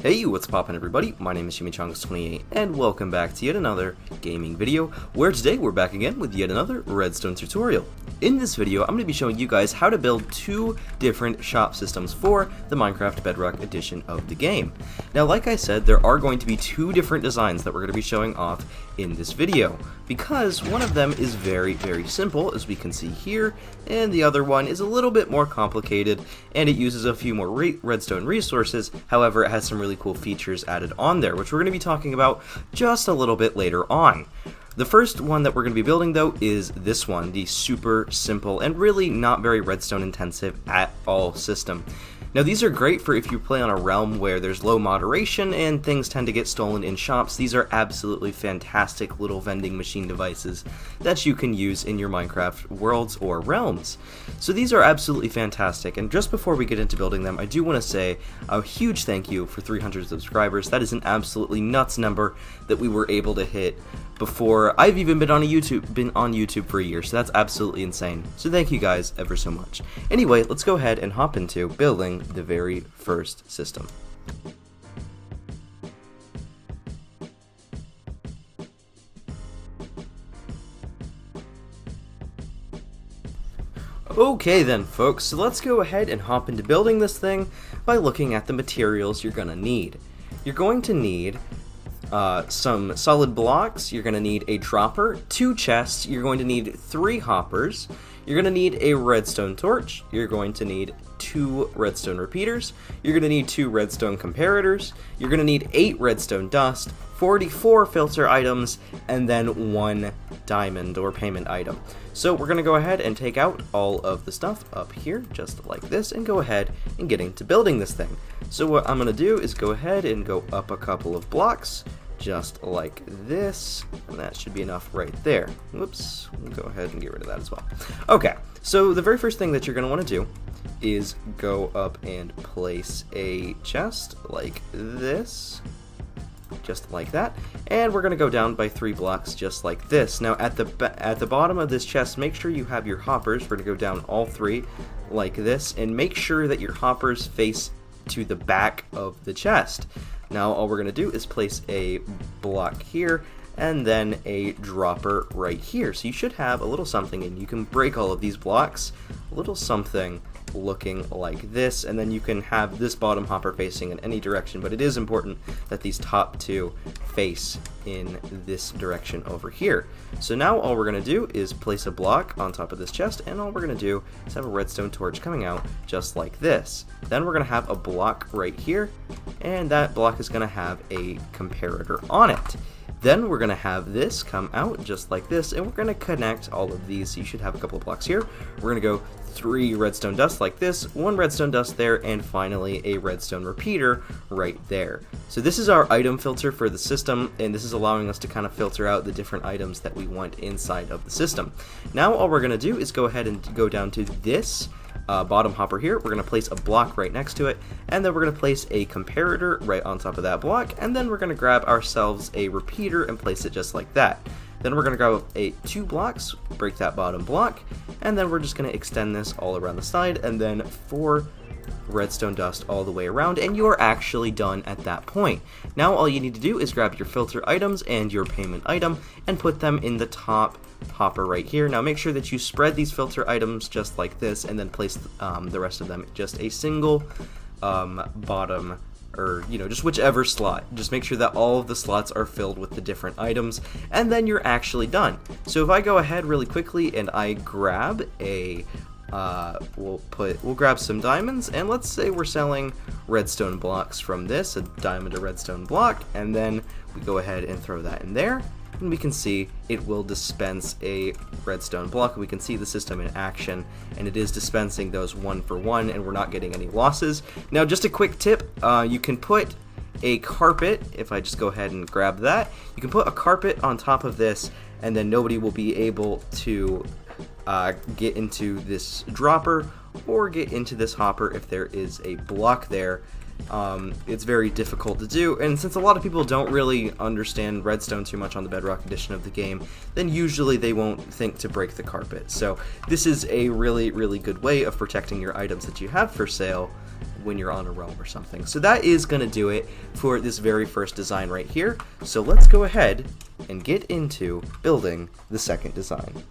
Hey, what's poppin' everybody? My name is Chimichangas28 and welcome back to yet another gaming video, where today we're back again with yet another redstone tutorial. In this video, I'm going to be showing you guys how to build two different shop systems for the Minecraft Bedrock edition of the game. Now, like I said, there are going to be two different designs that we're going to be showing off in this video, because one of them is very simple, as we can see here, and the other one is a little bit more complicated, and it uses a few more redstone resources. However, it has some really cool features added on there, which we're going to be talking about just a little bit later on. The first one that we're going to be building, though, is this one, the super simple and really not very redstone intensive at all system. Now, these are great for if you play on a realm where there's low moderation and things tend to get stolen in shops. These are absolutely fantastic little vending machine devices that you can use in your Minecraft worlds or realms. So these are absolutely fantastic, and just before we get into building them, I do want to say a huge thank you for 300 subscribers. That is an absolutely nuts number that we were able to hit before I've even been on YouTube for a year, so that's absolutely insane. So thank you guys ever so much. Anyway, let's go ahead and hop into building the very first system. Okay then, folks, so let's go ahead and hop into building this thing by looking at the materials you're gonna need. You're going to need some solid blocks, you're going to need a dropper, 2 chests, you're going to need 3 hoppers, you're going to need a redstone torch, you're going to need 2 redstone repeaters, you're going to need 2 redstone comparators, you're going to need 8 redstone dust, 44 filter items, and then 1 diamond or payment item. So we're going to go ahead and take out all of the stuff up here, just like this, and go ahead and get into building this thing. So what I'm going to do is go ahead and go up a couple of blocks, just like this, and that should be enough right there. Whoops, we'll go ahead and get rid of that as well. Okay, so the very first thing that you're going to want to do is go up and place a chest like this, just like that, and we're going to go down by 3 blocks just like this. Now at the bottom of this chest, make sure you have your hoppers. We're going to go down all 3 like this, and make sure that your hoppers face to the back of the chest. Now all we're going to do is place a block here and then a dropper right here. So you should have a little something, and you can break all of these blocks, a little something looking like this, and then you can have this bottom hopper facing in any direction, but it is important that these top 2 face in this direction over here. So now all we're going to do is place a block on top of this chest, and all we're going to do is have a redstone torch coming out just like this. Then we're going to have a block right here, and that block is going to have a comparator on it. Then we're going to have this come out just like this, and we're going to connect all of these. So you should have a couple of blocks here. We're going to go 3 redstone dust like this, 1 redstone dust there, and finally a redstone repeater right there. So this is our item filter for the system, and this is allowing us to kind of filter out the different items that we want inside of the system. Now all we're going to do is go ahead and go down to this bottom hopper here. We're going to place a block right next to it, and then we're going to place a comparator right on top of that block, and then we're going to grab ourselves a repeater and place it just like that. Then we're going to go 2 blocks, break that bottom block, and then we're just going to extend this all around the side, and then 4 redstone dust all the way around, and you're actually done at that point. Now all you need to do is grab your filter items and your payment item and put them in the top hopper right here. Now make sure that you spread these filter items just like this, and then place the rest of them just a single bottom, or just whichever slot. Just make sure that all of the slots are filled with the different items, and then you're actually done. So if I go ahead really quickly and I grab a we'll grab some diamonds, and let's say we're selling redstone blocks from this, a diamond to redstone block, and then we go ahead and throw that in there, and we can see it will dispense a redstone block. We can see the system in action, and it is dispensing those 1 for 1, and we're not getting any losses. Now just a quick tip, you can put a carpet, if I just go ahead and grab that, you can put a carpet on top of this, and then nobody will be able to get into this dropper or get into this hopper if there is a block there. It's very difficult to do, and since a lot of people don't really understand redstone too much on the Bedrock edition of the game, then usually they won't think to break the carpet. So this is a really good way of protecting your items that you have for sale when you're on a roam or something. So that is going to do it for this very first design right here. So let's go ahead and get into building the second design.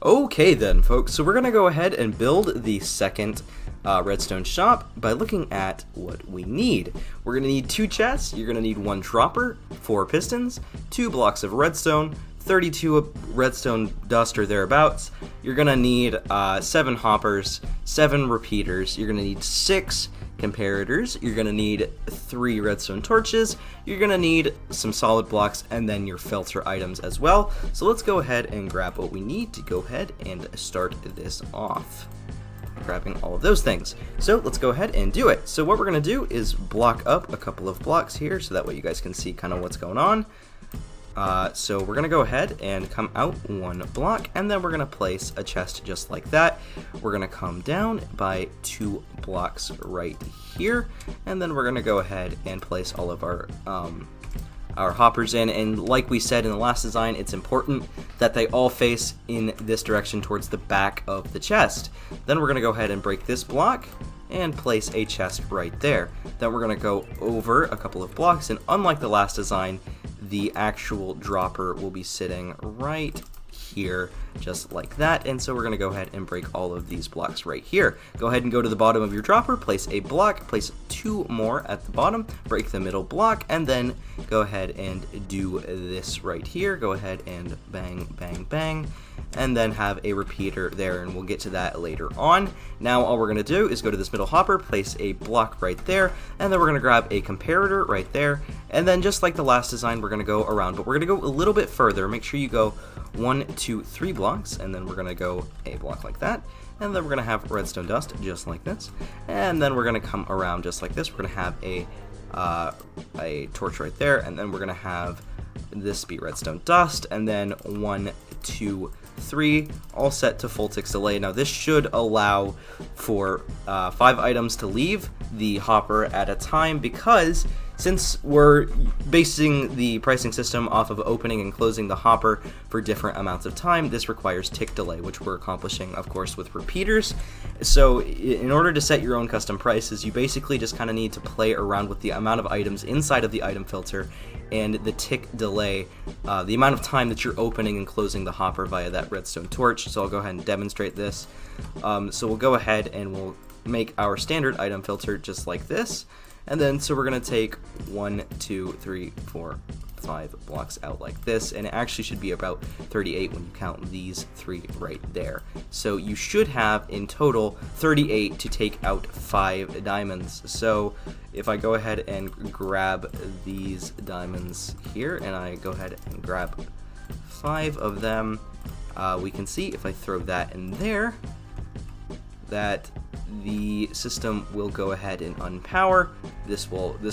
Okay then, folks, so we're going to go ahead and build the second redstone shop by looking at what we need. We're going to need 2 chests, you're going to need 1 dropper, 4 pistons, 2 blocks of redstone, 32 redstone dust or thereabouts. You're going to need 7 hoppers, 7 repeaters, you're going to need 6 comparators, you're going to need 3 redstone torches, you're going to need some solid blocks, and then your filter items as well. So let's go ahead and grab what we need to go ahead and start this off. Grabbing all of those things. So let's go ahead and do it. So what we're going to do is block up a couple of blocks here so that way you guys can see kind of what's going on. So we're going to go ahead and come out 1 block, and then we're going to place a chest just like that. We're going to come down by 2 blocks right here, and then we're going to go ahead and place all of our hoppers in. And like we said in the last design, it's important that they all face in this direction towards the back of the chest. Then we're going to go ahead and break this block and place a chest right there. Then we're going to go over a couple of blocks, and unlike the last design, the actual dropper will be sitting right here, just like that. And so we're going to go ahead and break all of these blocks right here. Go ahead and go to the bottom of your dropper, place a block, place 2 more at the bottom, break the middle block, and then go ahead and do this right here. Go ahead and bang, bang, bang, and then have a repeater there, and we'll get to that later on. Now all we're going to do is go to this middle hopper, place a block right there, and then we're going to grab a comparator right there, and then just like the last design, we're going to go around, but we're going to go a little bit further. Make sure you go 1, 2, 3 blocks, and then we're going to go a block like that, and then we're going to have redstone dust just like this, and then we're going to come around just like this. We're going to have a torch right there, and then we're going to have this be redstone dust, and then 1, 2, 3, all set to full ticks delay. Now this should allow for 5 items to leave the hopper at a time, because since we're basing the pricing system off of opening and closing the hopper for different amounts of time, this requires tick delay, which we're accomplishing, of course, with repeaters. So in order to set your own custom prices, you basically just kind of need to play around with the amount of items inside of the item filter and the tick delay, the amount of time that you're opening and closing the hopper via that redstone torch. So I'll go ahead and demonstrate this. So we'll go ahead and we'll make our standard item filter just like this. And then, so we're going to take 1, 2, 3, 4, 5 blocks out like this, and it actually should be about 38 when you count these 3 right there. So you should have in total 38 to take out 5 diamonds. So if I go ahead and grab these diamonds here, and I go ahead and grab 5 of them, we can see if I throw that in there, that the system will go ahead and unpower. This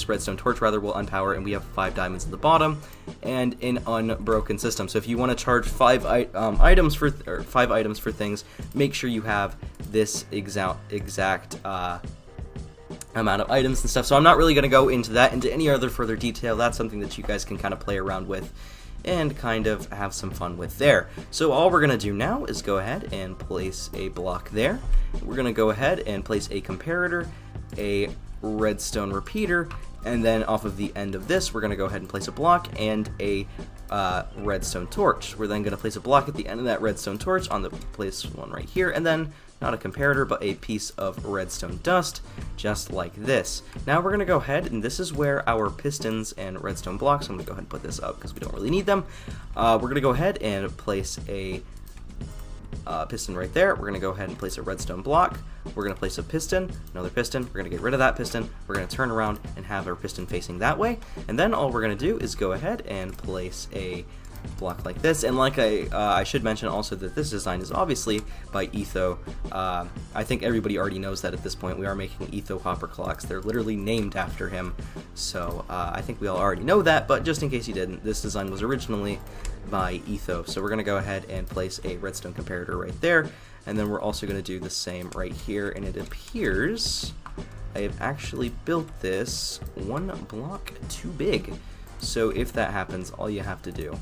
redstone torch rather will unpower, and we have 5 diamonds at the bottom and an unbroken system. So if you want to charge 5 items for things, make sure you have this exact amount of items and stuff. So I'm not really going to go into any other further detail. That's something that you guys can kind of play around with and kind of have some fun with there. So all we're going to do now is go ahead and place a block there. We're going to go ahead and place a comparator, a redstone repeater, and then off of the end of this, we're going to go ahead and place a block and a redstone torch. We're then going to place a block at the end of that redstone torch on the place one right here, and then not a comparator, but a piece of redstone dust, just like this. Now we're going to go ahead, and this is where our pistons and redstone blocks, I'm going to go ahead and put this up because we don't really need them. We're going to go ahead and place a piston right there. We're going to go ahead and place a redstone block. We're going to place a piston, another piston. We're going to get rid of that piston. We're going to turn around and have our piston facing that way. And then all we're going to do is go ahead and place a block like this. And like I should mention also that this design is obviously by Etho. I think everybody already knows that at this point. We are making Etho hopper clocks. They're literally named after him. So I think we all already know that, but just in case you didn't, this design was originally by Etho. So we're going to go ahead and place a redstone comparator right there. And then we're also going to do the same right here. And it appears I have actually built this one block too big. So if that happens, all you have to do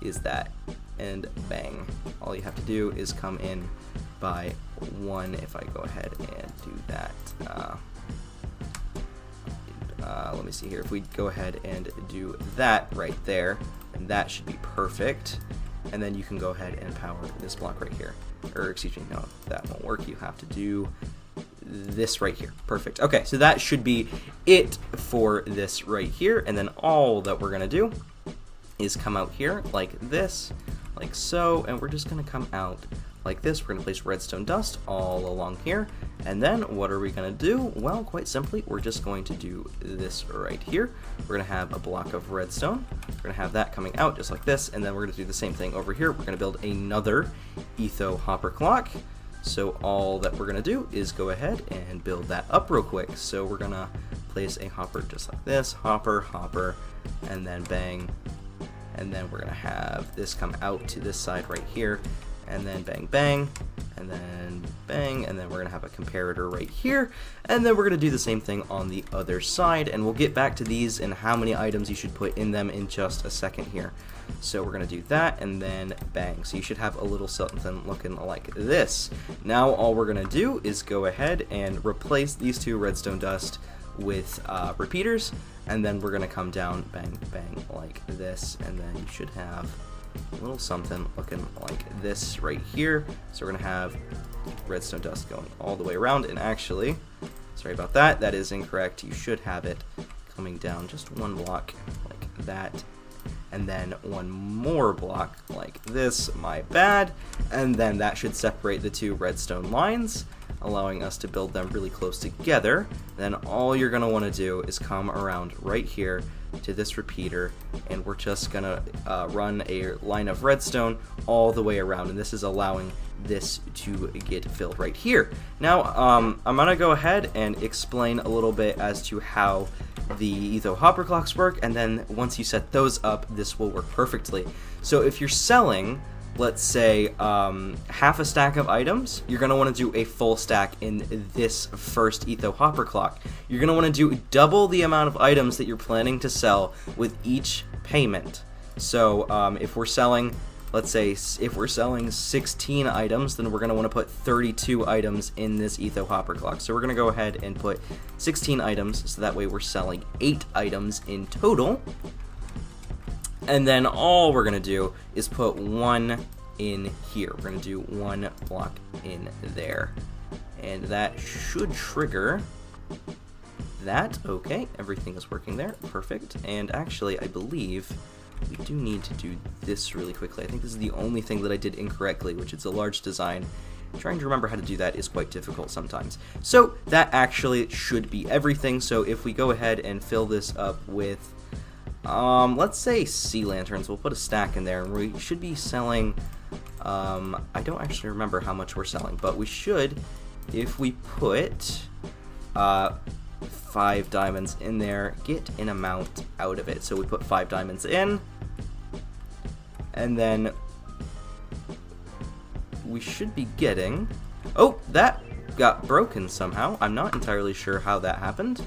is that, and bang. All you have to do is come in by 1 if I go ahead and do that. Let me see here. If we go ahead and do that right there, and that should be perfect. And then you can go ahead and power this block right here. Or excuse me, no, that won't work. You have to do this right here. Perfect. Okay, so that should be it for this right here. And then all that we're gonna do is come out here like this, like so, and we're just gonna come out like this. We're gonna place redstone dust all along here. And then what are we gonna do? Well, quite simply, we're just going to do this right here. We're gonna have a block of redstone. We're gonna have that coming out just like this, and then we're gonna do the same thing over here. We're gonna build another etho hopper clock. So all that we're gonna do is go ahead and build that up real quick. So we're gonna place a hopper just like this, hopper, hopper, and then bang. And then we're gonna have this come out to this side right here, and then bang, bang, and then bang, and then we're gonna have a comparator right here, and then we're gonna do the same thing on the other side, and we'll get back to these and how many items you should put in them in just a second here. So we're gonna do that, and then bang. So you should have a little something looking like this. Now all we're gonna do is go ahead and replace these two redstone dust with repeaters, and then we're gonna come down, bang, bang, like this, and then you should have a little something looking like this right here. So we're gonna have redstone dust going all the way around, and actually, sorry about that, that is incorrect. You should have it coming down just one block like that, and then one more block like this, my bad, and then that should separate the two redstone lines, allowing us to build them really close together. Then all you're gonna wanna do is come around right here to this repeater, and we're just gonna run a line of redstone all the way around, and this is allowing this to get filled right here. Now I'm gonna go ahead and explain a little bit as to how the etho hopper clocks work, and then once you set those up, this will work perfectly. So if you're selling, let's say, half a stack of items, you're going to want to do a full stack in this first etho hopper clock. You're going to want to do double the amount of items that you're planning to sell with each payment. So if we're selling, let's say, if we're selling 16 items, then we're going to want to put 32 items in this etho hopper clock. So we're going to go ahead and put 16 items, so that way we're selling 8 items in total. And then all we're going to do is put one in here. We're going to do one block in there. And that should trigger that. Okay, everything is working there. Perfect. And actually, I believe we do need to do this really quickly. I think this is the only thing that I did incorrectly, which is a large design. Trying to remember how to do that is quite difficult sometimes. So that actually should be everything. So if we go ahead and fill this up with let's say sea lanterns, we'll put a stack in there, and we should be selling, I don't actually remember how much we're selling, but we should, if we put 5 diamonds in there, get an amount out of it. So we put 5 diamonds in, and then we should be getting, oh, that got broken somehow. I'm not entirely sure how that happened,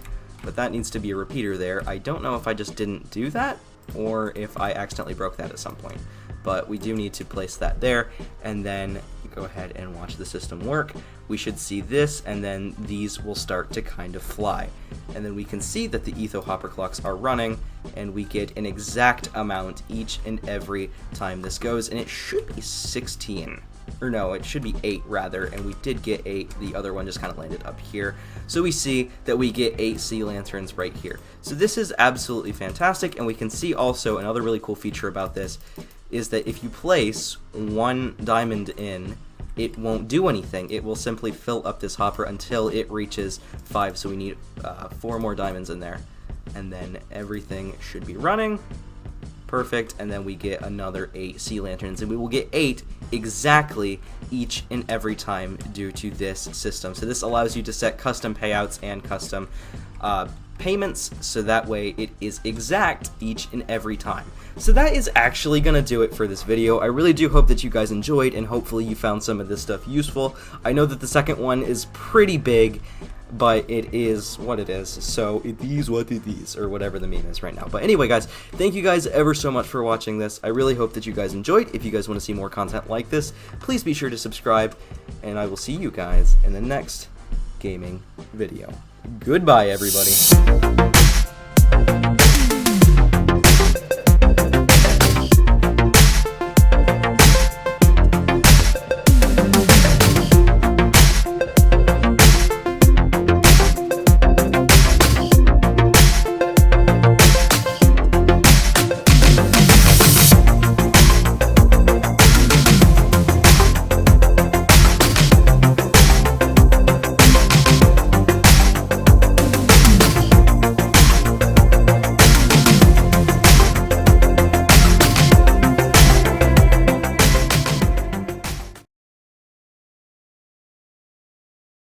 but that needs to be a repeater there. I don't know if I just didn't do that, or if I accidentally broke that at some point. But we do need to place that there, and then go ahead and watch the system work. We should see this, and then these will start to kind of fly. And then we can see that the etho hopper clocks are running, and we get an exact amount each and every time this goes, and it should be 16. Or no, it should be 8 rather, and we did get 8. The other one just kind of landed up here. So we see that we get 8 sea lanterns right here. So this is absolutely fantastic, and we can see also another really cool feature about this is that if you place 1 diamond in, it won't do anything. It will simply fill up this hopper until it reaches 5, so we need 4 more diamonds in there. And then everything should be running. Perfect, and then we get another 8 sea lanterns, and we will get 8 exactly each and every time due to this system. So this allows you to set custom payouts and custom payments, so that way it is exact each and every time. So that is actually going to do it for this video. I really do hope that you guys enjoyed, and hopefully you found some of this stuff useful. I know that the second one is pretty big, but it is what it is, so it is what it is, or whatever the meme is right now. But anyway, guys, thank you guys ever so much for watching this. I really hope that you guys enjoyed. If you guys want to see more content like this, please be sure to subscribe, and I will see you guys in the next gaming video. Goodbye, everybody.